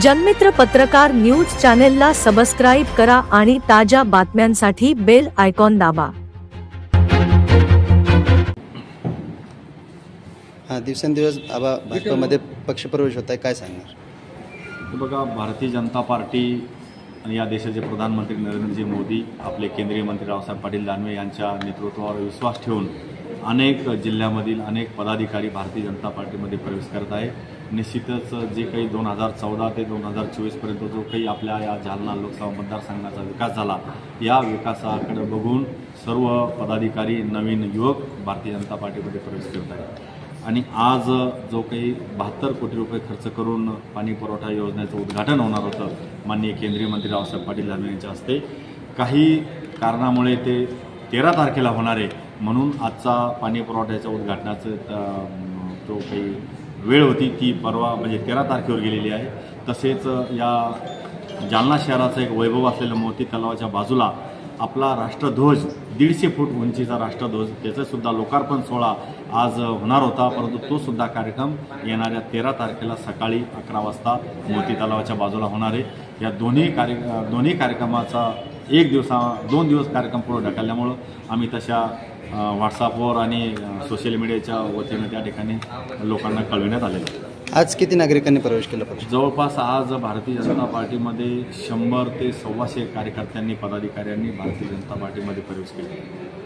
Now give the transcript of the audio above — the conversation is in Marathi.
जनमित्र पत्रकार न्यूज चॅनेलला सबस्क्राइब करा आणि ताज्या बातम्यांसाठी बेल आयकॉन दाबा। दिवसेंदिवस भाजपमध्ये पक्षप्रवेश होत आहे, काय सांगणार? बघा, भारतीय जनता पार्टी आणि या देशाचे प्रधानमंत्री नरेंद्रजी मोदी, आपले केंद्रीय मंत्री रावसाहेब पाटील दानवे यांच्या नेतृत्वावर विश्वास ठेवून अनेक जिल्ह्यामधील अनेक पदाधिकारी भारतीय जनता पार्टीमध्ये प्रवेश करत आहे। निश्चितच जे काही 2014 ते 2024 पर्यंत जो काही आपल्या या जालना लोकसभा मतदारसंघाचा विकास झाला, या विकासाकडे बघून सर्व पदाधिकारी नवीन युवक भारतीय जनता पार्टीमध्ये प्रवेश करत आहेत। आणि आज जो काही 72 कोटी रुपये खर्च करून पाणी पुरवठा योजनेचं उद्घाटन होणार होतं माननीय केंद्रीय मंत्री रावसाहेब पाटील दानवे यांच्या हस्ते, काही कारणामुळे ते 13 तारखेला होणार आहे म्हणून आजचा पाणी पुरवठ्याच्या उद्घाटनाचं जो काही वेळ होती ती परवा म्हणजे 13 तारखेवर गेलेली आहे। तसेच या जालना शहराचं एक वैभव असलेलं मोती तलावाच्या बाजूला आपला राष्ट्रध्वज 150 फूट उंचीचा राष्ट्रध्वज, त्याचंसुद्धा लोकार्पण सोहळा आज होणार होता, परंतु तो सुद्धा कार्यक्रम येणाऱ्या 13 तारखेला सकाळी 11 वाजता मोती तलावाच्या बाजूला होणार आहे। या दोन्ही कार्यक्रमाचा 2 दिवस कार्यक्रम पुढे ढकलल्यामुळं आम्ही तशा व्हॉट्सअपवर आणि सोशल मीडियाच्या वतीने त्या ठिकाणी लोकांना कळविण्यात आलेलं आहे। आज किती नागरिकांनी प्रवेश केला? जवळपास आज भारतीय जनता पार्टीमध्ये 100 ते 125 कार्यकर्त्यांनी, पदाधिकाऱ्यांनी भारतीय जनता पार्टीमध्ये प्रवेश केला।